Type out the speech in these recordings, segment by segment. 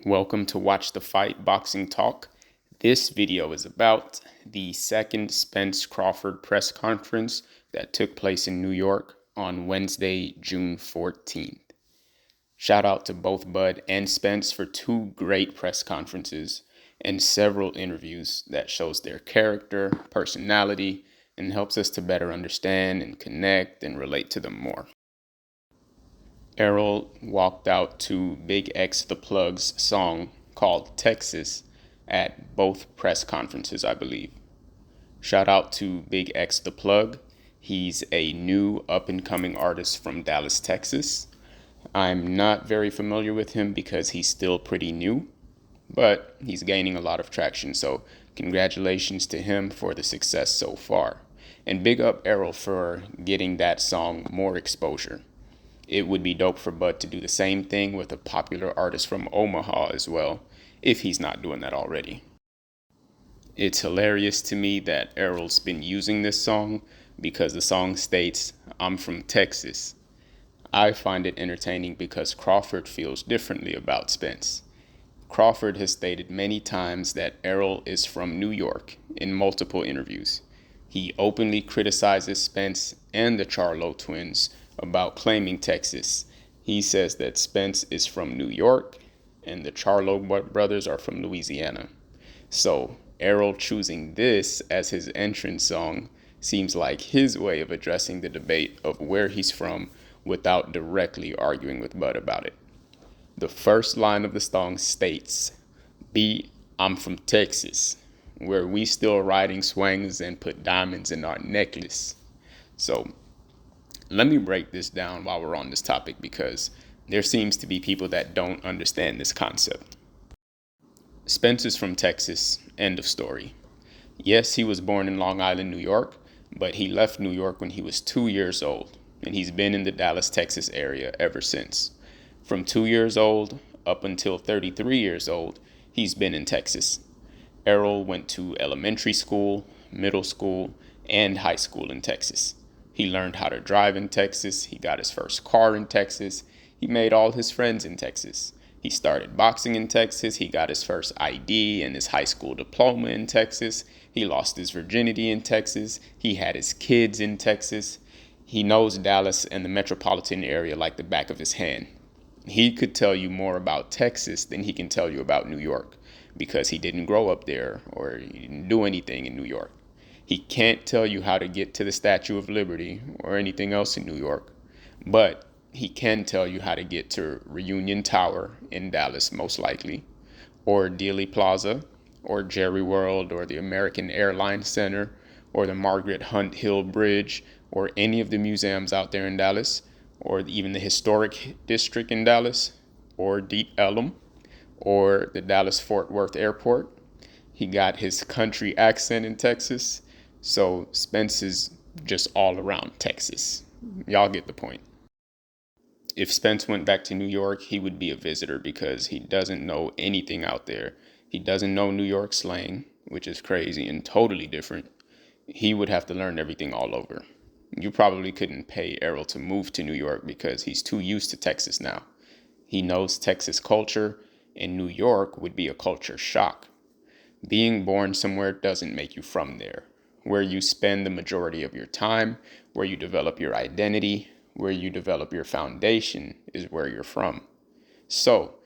Welcome to Watch the Fight Boxing Talk. This video is about the second SpenceCrawford press conference that took place in New York on Wednesday, June 14th. Shout out to both Bud and Spence for two great press conferences and several interviews that shows their character, personality, and helps us to better understand and connect and relate to them more. Errol walked out to Big X the Plug's song called Texas at both press conferences, I believe. Shout out to Big X the Plug. He's a new up-and-coming artist from Dallas, Texas. I'm not very familiar with him because he's still pretty new, but he's gaining a lot of traction, so congratulations to him for the success so far. And big up Errol for getting that song more exposure. It would be dope for Bud to do the same thing with a popular artist from Omaha as well, if he's not doing that already. It's hilarious to me that Errol's been using this song because the song states, "I'm from Texas." I find it entertaining because Crawford feels differently about Spence. Crawford has stated many times that Errol is from New York in multiple interviews. He openly criticizes Spence and the Charlo twins about claiming Texas. He says that Spence is from New York and the Charlo brothers are from Louisiana. So Errol choosing this as his entrance song seems like his way of addressing the debate of where he's from without directly arguing with Bud about it. The first line of the song states, I'm from Texas, where we still riding swings and put diamonds in our necklace." So let me break this down while we're on this topic because there seems to be people that don't understand this concept. Spence is from Texas, end of story. Yes, he was born in Long Island, New York, but he left New York when he was 2 years old, and he's been in the Dallas, Texas area ever since. From 2 years old up until 33 years old, he's been in Texas. Errol went to elementary school, middle school, and high school in Texas. He learned how to drive in Texas. He got his first car in Texas. He made all his friends in Texas. He started boxing in Texas. He got his first ID and his high school diploma in Texas. He lost his virginity in Texas. He had his kids in Texas. He knows Dallas and the metropolitan area like the back of his hand. He could tell you more about Texas than he can tell you about New York because he didn't grow up there or he didn't do anything in New York. He can't tell you how to get to the Statue of Liberty or anything else in New York, but he can tell you how to get to Reunion Tower in Dallas, most likely, or Dealey Plaza, or Jerry World, or the American Airlines Center, or the Margaret Hunt Hill Bridge, or any of the museums out there in Dallas, or even the historic district in Dallas, or Deep Ellum, or the Dallas-Fort Worth Airport. He got his country accent in Texas. So Spence is just all around Texas. Y'all get the point. If Spence went back to New York, he would be a visitor because he doesn't know anything out there. He doesn't know New York slang, which is crazy and totally different. He would have to learn everything all over. You probably couldn't pay Errol to move to New York because he's too used to Texas now. He knows Texas culture, and New York would be a culture shock. Being born somewhere doesn't make you from there. Where you spend the majority of your time, where you develop your identity, where you develop your foundation is where you're from. So,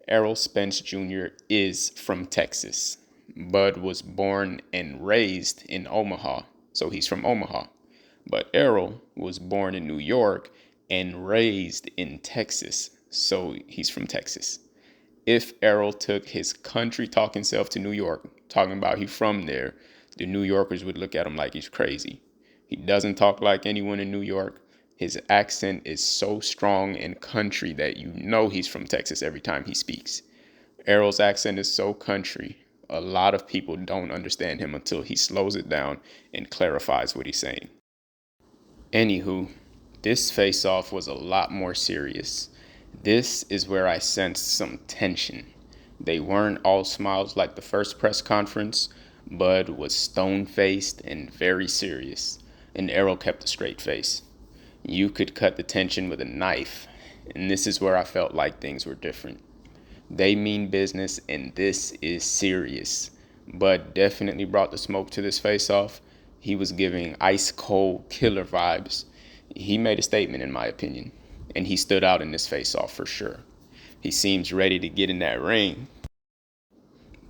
Errol Spence Jr. is from Texas. Bud was born and raised in Omaha, so he's from Omaha. But Errol was born in New York and raised in Texas, so he's from Texas. If Errol took his country talking self to New York, talking about he's from there, the New Yorkers would look at him like he's crazy. He doesn't talk like anyone in New York. His accent is so strong and country that you know he's from Texas every time he speaks. Errol's accent is so country. A lot of people don't understand him until he slows it down and clarifies what he's saying. Anywho, this face-off was a lot more serious. This is where I sensed some tension. They weren't all smiles like the first press conference. Bud was stone-faced and very serious, and Errol kept a straight face. You could cut the tension with a knife, and this is where I felt like things were different. They mean business, and this is serious. Bud definitely brought the smoke to this face-off. He was giving ice cold killer vibes. He made a statement, in my opinion, and he stood out in this face-off for sure. He seems ready to get in that ring.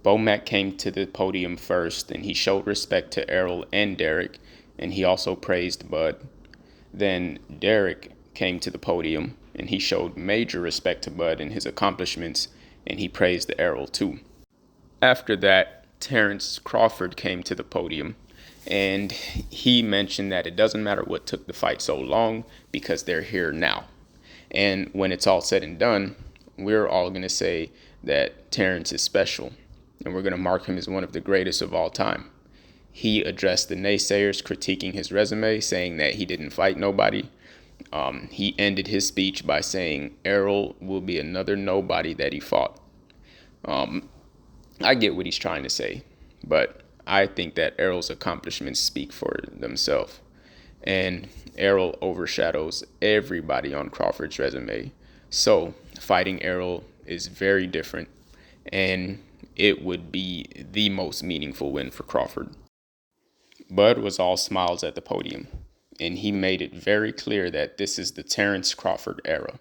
Bomac came to the podium first, and he showed respect to Errol and Derek, and he also praised Bud. Then Derek came to the podium, and he showed major respect to Bud and his accomplishments, and he praised Errol too. After that, Terence Crawford came to the podium, and he mentioned that it doesn't matter what took the fight so long because they're here now. And when it's all said and done, we're all going to say that Terence is special, and we're going to mark him as one of the greatest of all time. He addressed the naysayers critiquing his resume, saying that he didn't fight nobody. He ended his speech by saying Errol will be another nobody that he fought. I get what he's trying to say, but I think that Errol's accomplishments speak for themselves. And Errol overshadows everybody on Crawford's resume. So fighting Errol is very different, and it would be the most meaningful win for Crawford. Bud was all smiles at the podium, and he made it very clear that this is the Terence Crawford era.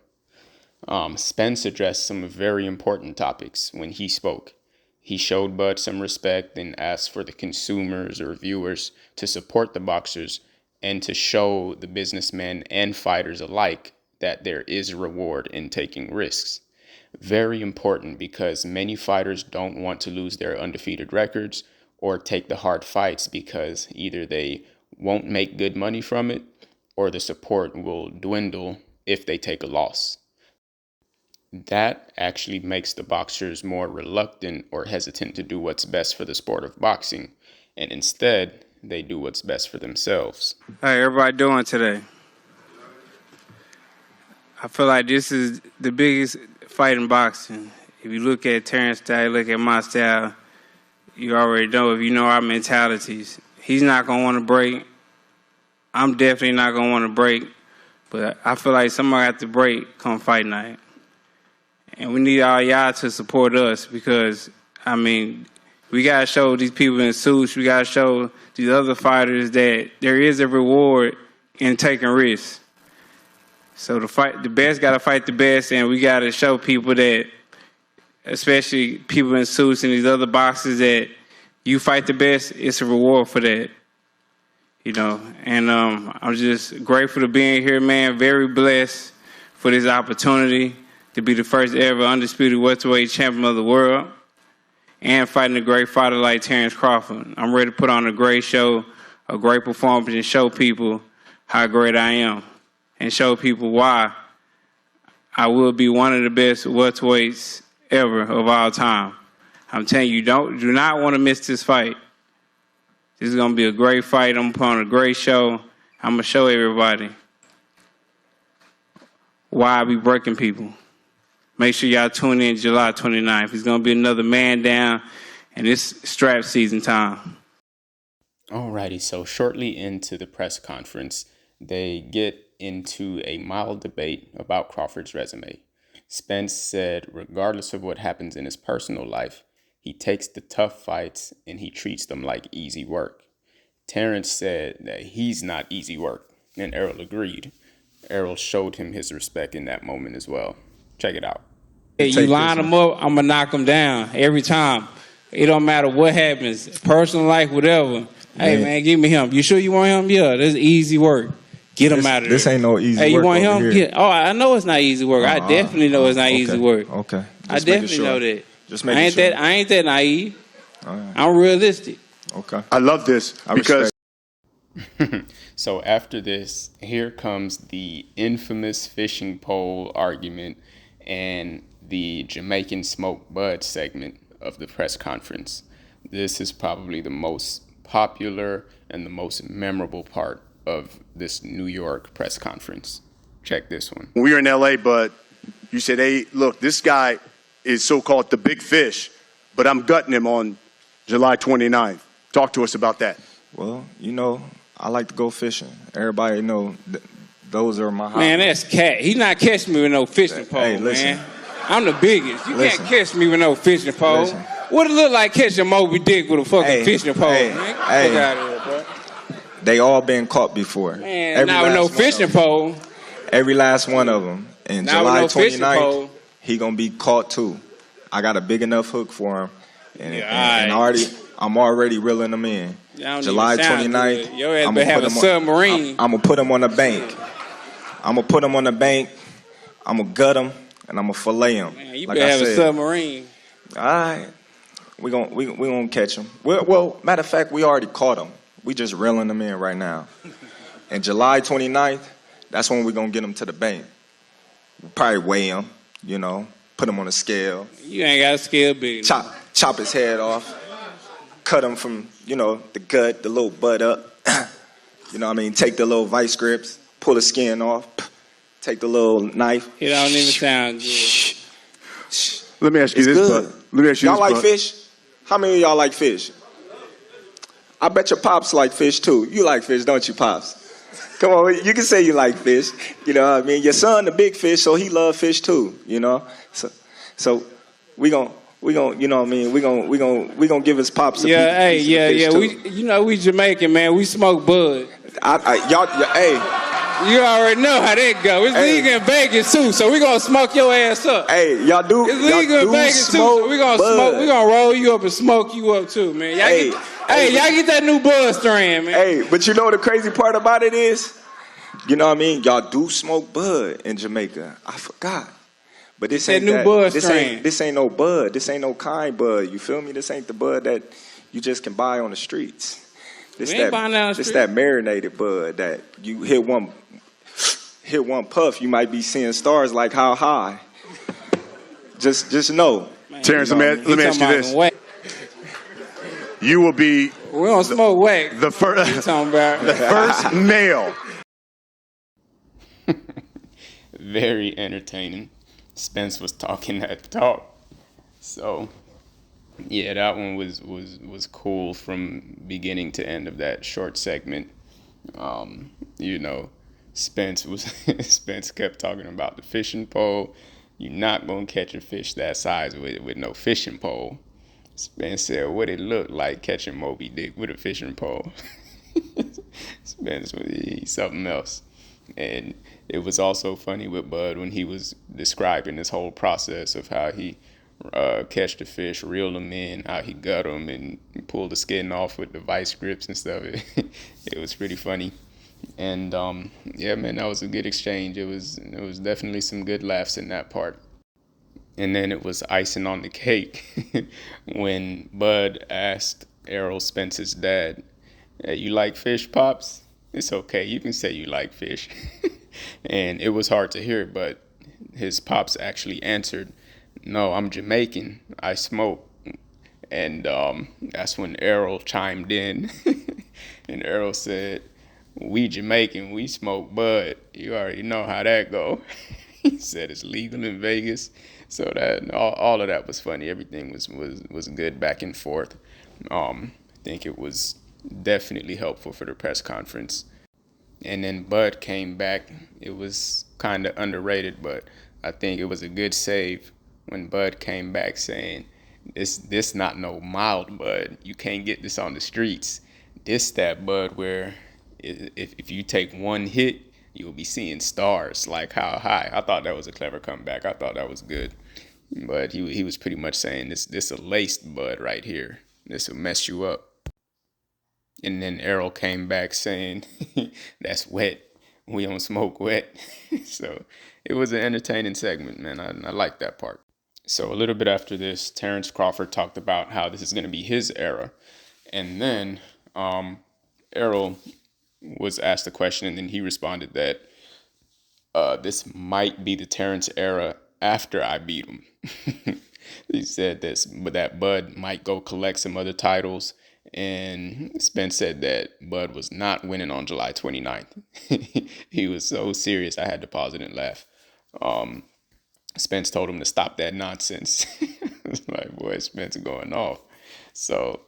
Spence addressed some very important topics when he spoke. He showed Bud some respect and asked for the consumers or viewers to support the boxers and to show the businessmen and fighters alike that there is a reward in taking risks. Very important because many fighters don't want to lose their undefeated records or take the hard fights because either they won't make good money from it or the support will dwindle if they take a loss. That actually makes the boxers more reluctant or hesitant to do what's best for the sport of boxing, and instead, they do what's best for themselves. How everybody doing today? I feel like this is the biggest fight in boxing. If you look at Terrence's style, you look at my style, you already know, if you know our mentalities. He's not going to want to break. I'm definitely not going to want to break, but I feel like somebody got to break come fight night. And we need all y'all to support us because, I mean, we got to show these people in suits, we got to show these other fighters that there is a reward in taking risks. So the best got to fight the best, and we got to show people that, especially people in suits and these other boxers, that you fight the best, it's a reward for that. You know, and I'm just grateful to be here, man. Very blessed for this opportunity to be the first ever undisputed welterweight champion of the world and fighting a great fighter like Terence Crawford. I'm ready to put on a great show, a great performance, and show people how great I am and show people why I will be one of the best welterweights ever of all time. I'm telling you, do not want to miss this fight. This is going to be a great fight. I'm going to put on a great show. I'm going to show everybody why I be breaking people. Make sure y'all tune in July 29th. It's going to be another man down, and it's strap season time. Alrighty, so shortly into the press conference, they get into a mild debate about Crawford's resume. Spence said regardless of what happens in his personal life, he takes the tough fights and he treats them like easy work. Terence said that he's not easy work, and Errol agreed. Errol showed him his respect in that moment as well. Check it out. Hey, you line them up, I'm going to knock them down every time. It don't matter what happens, personal life, whatever. Hey, man, give me him. You sure you want him? Yeah, that's easy work. Get him out of there. This ain't no easy work. Hey, you want him? Here. Oh, I know it's not easy work. I definitely know it's not easy work. Okay. I definitely know that. Just making sure. I ain't that naive. All right. I'm realistic. Okay. I love this because. So after this, here comes the infamous fishing pole argument and the Jamaican Smoke Bud segment of the press conference. This is probably the most popular and the most memorable part of this New York press conference. Check this one. When we were in LA, Bud, you said, hey, look, this guy is so-called the big fish, but I'm gutting him on July 29th. Talk to us about that. Well, you know, I like to go fishing. Everybody know those are my hobbies. Man, that's cat. He's not catching me with no fishing pole, hey, listen. man. I'm the biggest. You Listen. can't catch me with no fishing pole. Listen. What it look like catching Moby Dick with a fucking fishing pole, man? Get the fuck out of here, bro. They all been caught before. Man, not with no fishing pole. Every last one of them. And Not July with no fishing 29th, pole. he gonna be caught too. I got a big enough hook for him, and, Yeah, I'm already reeling them in. Y'all don't July even sound 29th, good. Your ass better have a submarine. I'm gonna put him on the bank. I'm gonna put him on the bank. I'm gonna gut him, and I'm gonna fillet him. Man, you like better I have said. a submarine. All right, we gonna catch him. Well, matter of fact, we already caught him. We just reeling him in right now. And July 29th, that's when we're gonna get him to the bank. We'll probably weigh him, put him on a scale. You ain't got a scale big. Chop his head off. Cut him from, the gut, the little butt up. Take the little vice grips, pull the skin off, take the little knife. It don't even sound good. Let me ask you this, bud. Let me ask you y'all this, like bud. fish? How many of y'all like fish? I bet your pops like fish too. You like fish, don't you, pops? Come on, you can say you like fish. You know what I mean? Your son the big fish, so he love fish too. So we gon' we gonna give his pops a piece of fish too. We Jamaican, man. We smoke bud. Hey. You already know how that go. It's legal in Vegas too, so we gonna smoke your ass up. Hey, y'all do. It's legal in Vegas too, so we gonna smoke. We gonna roll you up and smoke you up too, man. Y'all get that new bud strand, man. Hey, but you know the crazy part about it is, y'all do smoke bud in Jamaica. I forgot. But this ain't new bud strand. This ain't no bud. This ain't no kind bud. You feel me? This ain't the bud that you just can buy on the streets. This that marinated bud that you hit one puff, you might be seeing stars like how high. Just know. Man, Terence, let me ask you this. You will be we don't smoke wax. The first male. Very entertaining. Spence was talking that talk. So yeah, that one was cool from beginning to end of that short segment. Spence kept talking about the fishing pole. You're not gonna catch a fish that size with no fishing pole. Spence said, what it looked like catching Moby Dick with a fishing pole. Spence was something else. And it was also funny with Bud when he was describing this whole process of how he catch the fish, reel them in, how he gut them and pull the skin off with the vice grips and stuff. It was pretty funny. And yeah, man, that was a good exchange. It was definitely some good laughs in that part. And then it was icing on the cake when Bud asked Errol, Spence's dad, hey, you like fish, Pops? It's okay, you can say you like fish. And it was hard to hear, but his pops actually answered, no, I'm Jamaican, I smoke. And that's when Errol chimed in. And Errol said, we Jamaican, we smoke bud. You already know how that go. He said it's legal in Vegas. So that all of that was funny. Everything was good back and forth. I think it was definitely helpful for the press conference. And then Bud came back. It was kind of underrated, but I think it was a good save when Bud came back saying, this not no mild Bud. You can't get this on the streets. This that Bud where if you take one hit, you'll be seeing stars like how high. I thought that was a clever comeback. I thought that was good. But he was pretty much saying this a laced Bud right here. This will mess you up. And then Errol came back saying, that's wet. We don't smoke wet. So it was an entertaining segment, man. I like that part. So a little bit after this, Terence Crawford talked about how this is going to be his era. And then Errol was asked a question, and then he responded that this might be the Terence era after I beat him. He said that Bud might go collect some other titles. And Spence said that Bud was not winning on July 29th. He was so serious, I had to pause it and laugh. Spence told him to stop that nonsense. It's like, boy, Spence going off. So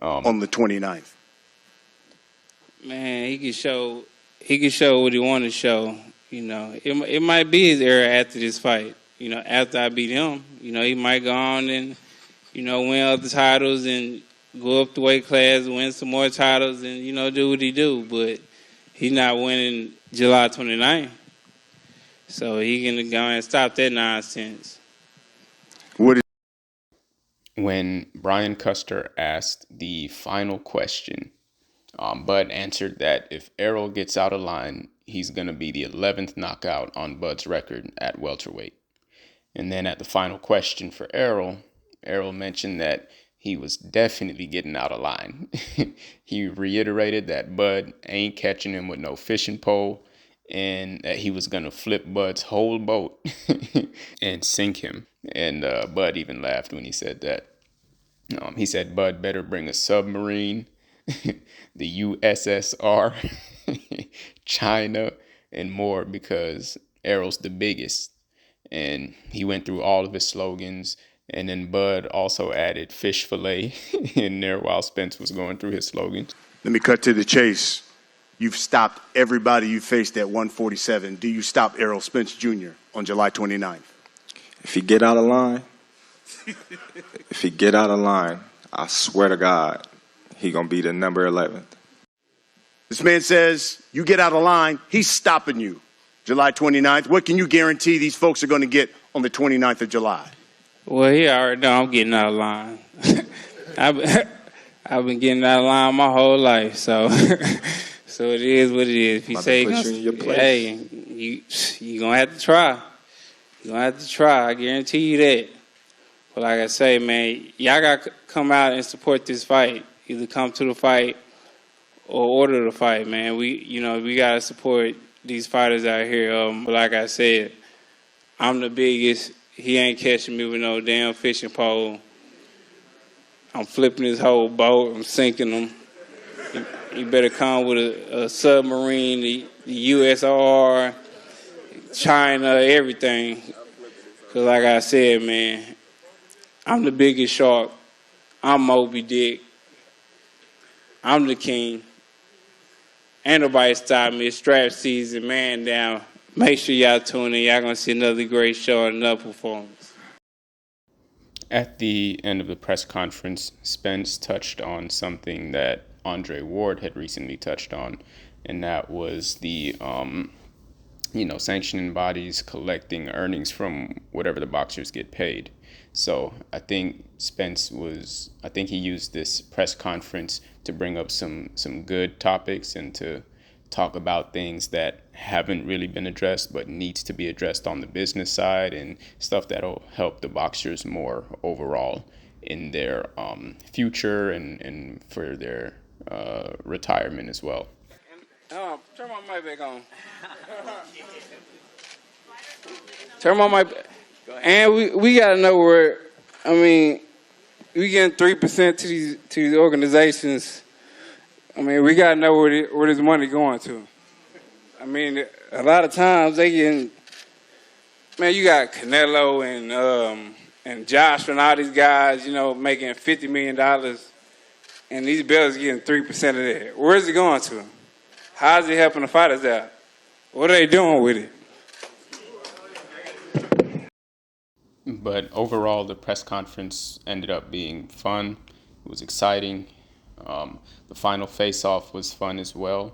on the 29th. Man, he can show what he want to show. You know, it might be his era after this fight. after I beat him, he might go on and, win other titles and go up the weight class, win some more titles, and, do what he do. But he's not winning July 29th. So he can go and stop that nonsense. When Brian Custer asked the final question, Bud answered that if Errol gets out of line, he's going to be the 11th knockout on Bud's record at welterweight. And then at the final question for Errol mentioned that he was definitely getting out of line. He reiterated that Bud ain't catching him with no fishing pole and that he was going to flip Bud's whole boat and sink him. And Bud even laughed when he said that. He said Bud better bring a submarine, the USSR, China, and more because Errol's the biggest. And he went through all of his slogans. And then Bud also added fish fillet in there while Spence was going through his slogans. Let me cut to the chase. You've stopped everybody you faced at 147. Do you stop Errol Spence Jr. on July 29th? If he get out of line, I swear to God, he going to be the number 11th. This man says you get out of line, he's stopping you. July 29th. What can you guarantee these folks are going to get on the 29th of July? Well, he already know I'm getting out of line. I've been getting out of line my whole life, so so it is what it is. If you say, hey, you gonna have to try. You're gonna have to try. I guarantee you that. But like I say, man, y'all gotta come out and support this fight. Either come to the fight or order the fight, man. We gotta support these fighters out here. But like I said, I'm the biggest. He ain't catching me with no damn fishing pole. I'm flipping his whole boat. I'm sinking him. You better come with a submarine, the USSR, China, everything. Because like I said, man, I'm the biggest shark. I'm Moby Dick. I'm the king. Ain't nobody stop me. It's strap season, man down. Make sure y'all tune in. Y'all going to see another great show and another performance. At the end of the press conference, Spence touched on something that Andre Ward had recently touched on, and that was the, sanctioning bodies collecting earnings from whatever the boxers get paid. So I think he used this press conference to bring up some good topics and to talk about things that haven't really been addressed but needs to be addressed on the business side and stuff that'll help the boxers more overall in their future and for their retirement as well. Turn my mic back on. Turn my mic back. And we got to know where, we getting 3% to these organizations. We got to know where this money going to. A lot of times they getting, you got Canelo and Josh and all these guys, making $50 million, and these belts getting 3% of that. Where's it going to? How's it helping the fighters out? What are they doing with it? But overall, the press conference ended up being fun. It was exciting. The final face-off was fun as well.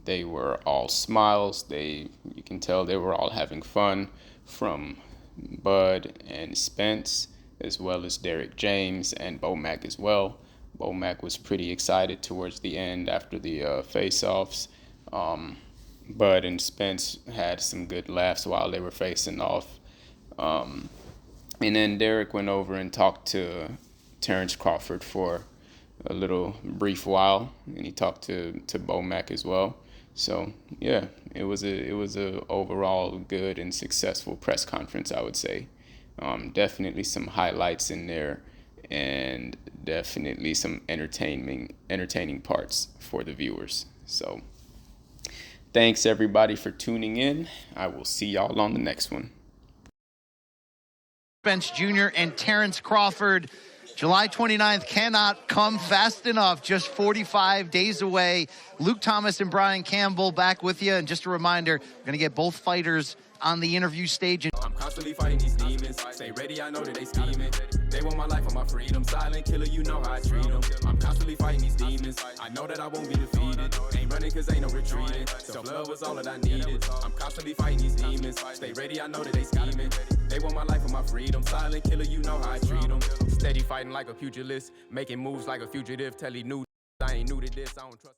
They were all smiles. You can tell they were all having fun, from Bud and Spence, as well as Derek James and Bomac as well. Bomac was pretty excited towards the end after the face-offs. Bud and Spence had some good laughs while they were facing off. And then Derek went over and talked to Terence Crawford for a little brief while, and he talked to Bomac as well. So yeah, it was a overall good and successful press conference, I would say. Definitely some highlights in there, and definitely some entertaining parts for the viewers. So thanks everybody for tuning in. I will see y'all on the next one. Spence Jr. and Terence Crawford. July 29th cannot come fast enough. Just 45 days away. Luke Thomas and Brian Campbell back with you. And just a reminder, we're going to get both fighters on the interview stage. I'm constantly fighting these demons. Stay ready, I know that they scheming. They want my life and my freedom. Silent killer, you know how I treat them. I'm constantly fighting these demons. I know that I won't be defeated. Ain't running cause ain't no retreating. Self-love was all that I needed. I'm constantly fighting these demons. Stay ready, I know that they scheming. They want my life and my freedom. Silent killer, you know how I treat them. Steady fighting like a pugilist. Making moves like a fugitive. Tell he knew I ain't new to this. I don't trust.